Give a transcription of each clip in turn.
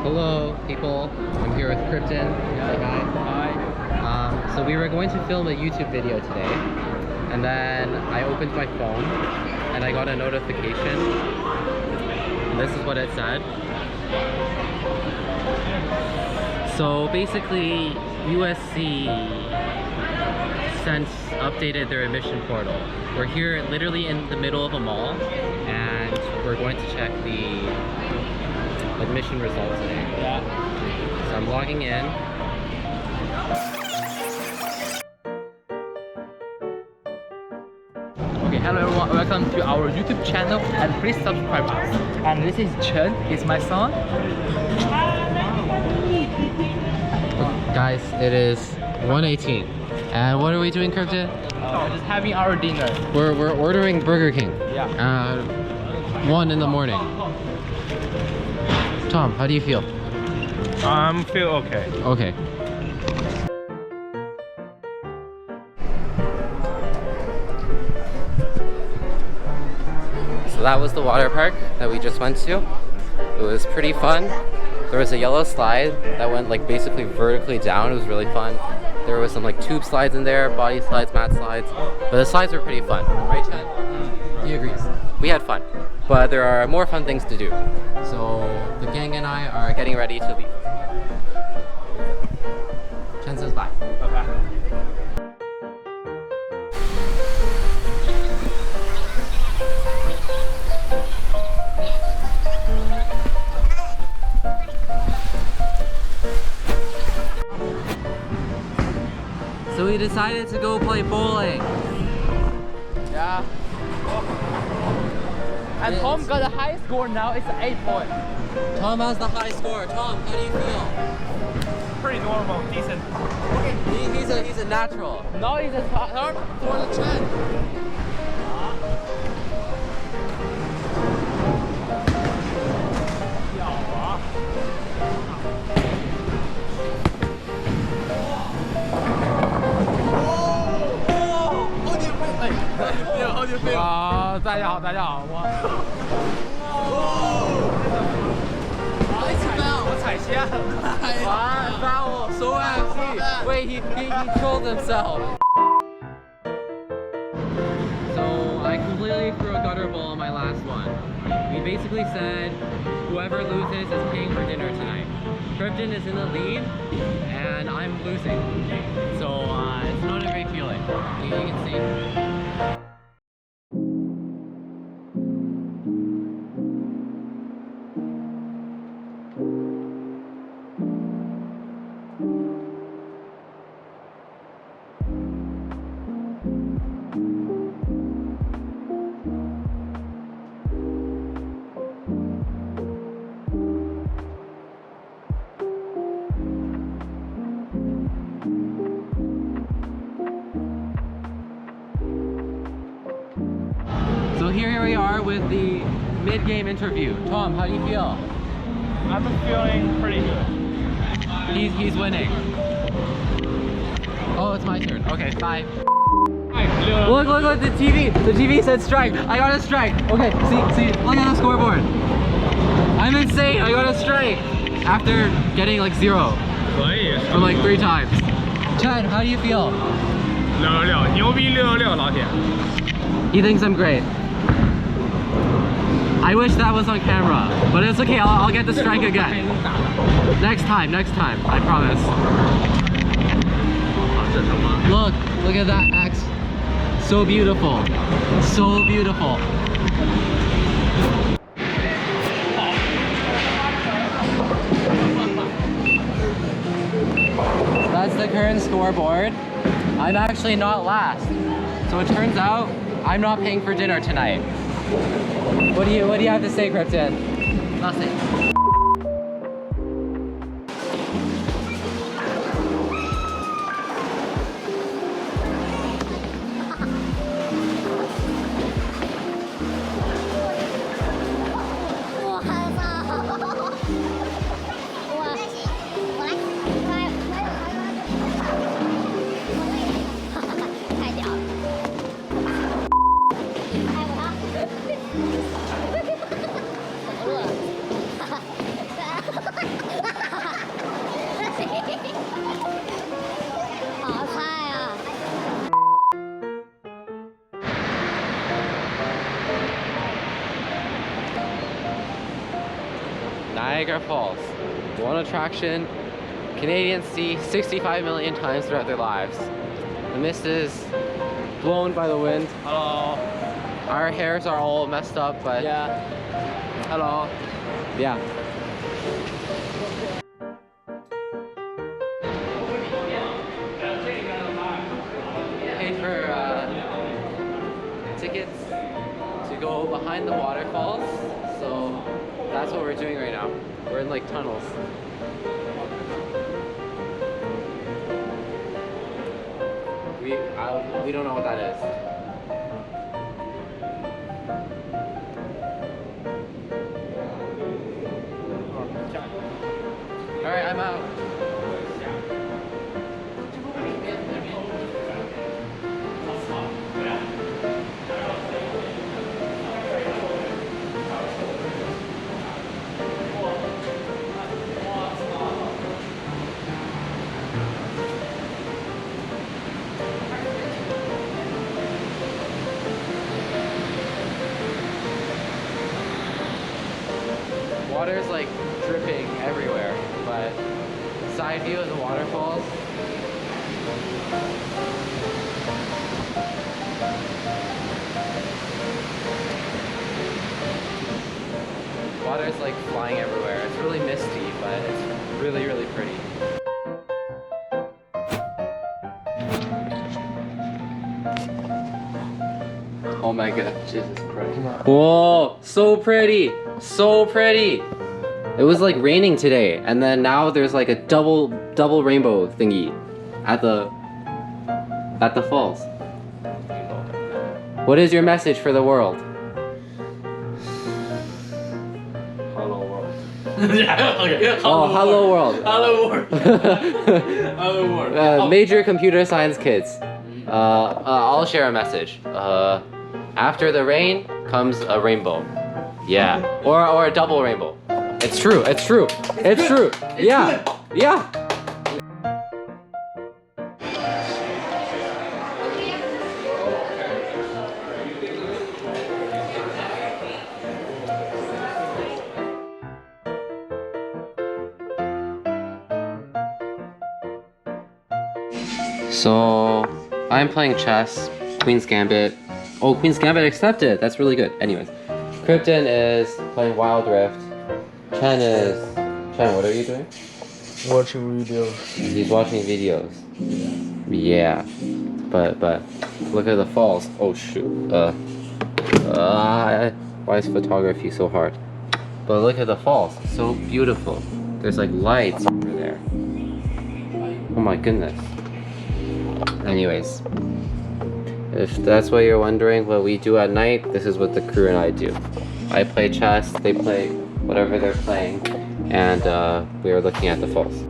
Hello, people. I'm here with Krypton. Say hi. Hi. So we were going to film a YouTube video today, and then I opened my phone, and I got a notification. And this is what it said. So basically, USC updated their admission portal. We're here literally in the middle of a mall, and we're going to check the admission results today. Yeah. So I'm logging in. Okay, hello everyone, welcome to our YouTube channel and please subscribe us. And this is Chen, he's my son. Guys, it is 1:18. And what are we doing, Krypton? We're just having our dinner. We're ordering Burger King. Yeah. 1 in the morning. Tom, how do you feel? Feel okay. Okay. So that was the water park that we just went to. It was pretty fun. There was a yellow slide that went like basically vertically down. It was really fun. There was some like tube slides in there, body slides, mat slides. But the slides were pretty fun. Right, Chad? He agrees. We had fun. But there are more fun things to do. So the gang and I are getting ready to leave. Chen says bye. Bye-bye. So we decided to go play bowling. Yeah. And Tom got the high score now, it's 8 points. Tom has the high score. Tom, how do you feel? Pretty normal, decent. He's a natural. Now it's a third for the Chen. Wow, 大家好，大家好，我踩瞎了。Wow, foul, so empty. Wait, he trolled himself. So I completely threw a gutter ball on my last one. We basically said whoever loses is paying for dinner tonight. Krypton is in the lead, and I'm losing. So it's not a great feeling. You can see. So here we are with the mid-game interview. Tom, how do you feel? I'm feeling pretty good. He's winning. Oh, it's my turn. Okay, bye. Look, the TV said strike. I got a strike. Okay, see, look at the scoreboard. I'm insane, I got a strike. After getting like 0 from like 3 times. Chad, how do you feel? 666，牛逼666，老铁。 He thinks I'm great. I wish that was on camera, but it's okay, I'll get the strike again. Next time, I promise. Look at that X. So beautiful. So beautiful. That's the current scoreboard. I'm actually not last. So it turns out I'm not paying for dinner tonight. What do you have to say, Krypton? Nothing. Niagara Falls. One attraction Canadians see 65 million times throughout their lives. The mist is blown by the wind. Hello. Our hairs are all messed up, but Yeah. Hello. yeah. Paid for tickets to go behind the waterfalls, so that's what we're doing right now. We're in like tunnels. We don't know what that is. All right, I'm out. Water's like dripping everywhere, but side view of the waterfalls. Water's like flying everywhere. It's really misty, but it's really, really pretty. Oh my god, Jesus Christ. Whoa, so pretty, so pretty. It was like raining today, and then now there's like a double rainbow thingy at the falls. What is your message for the world? Hello world. Yeah, okay. Oh, hello world. Hello world. Hello world. Major computer science kids. I'll share a message. After the rain comes a rainbow. Yeah, or a double rainbow. It's true. It's true. It's true. Yeah. Yeah. So I'm playing chess, Queen's Gambit. Oh, Queen's Gambit accepted. That's really good. Anyways, Krypton is playing Wild Rift. Chen, what are you doing? Watching videos. He's watching videos. Yeah. But look at the falls. Oh shoot. Why is photography so hard? But look at the falls. So beautiful. There's like lights over there. Oh my goodness. Anyways, if that's what you're wondering what we do at night, this is what the crew and I do. I play chess, they play whatever they're playing, and we are looking at the falls.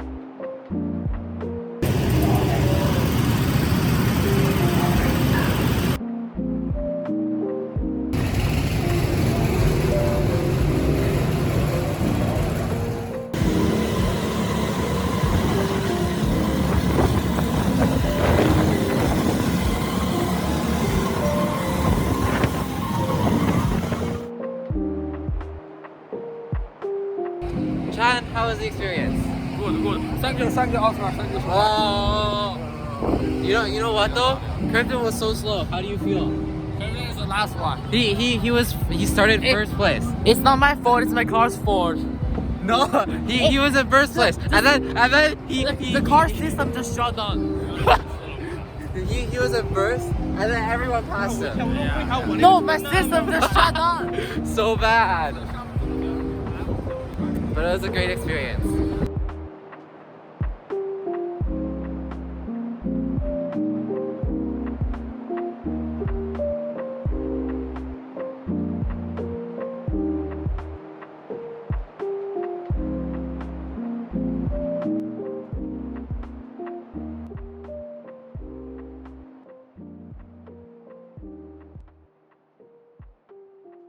Chan, how was the experience? Good. Thank you, Oscar. Thank you. Oh, you know what though? Krypton was so slow. How do you feel? Kevin is the last one. He started first place. It's not my fault, it's my car's fault. No, he was in first place, and then The car system just shut down. he was in first, and then everyone passed him. No, my system just shut down. So bad. But it was a great experience.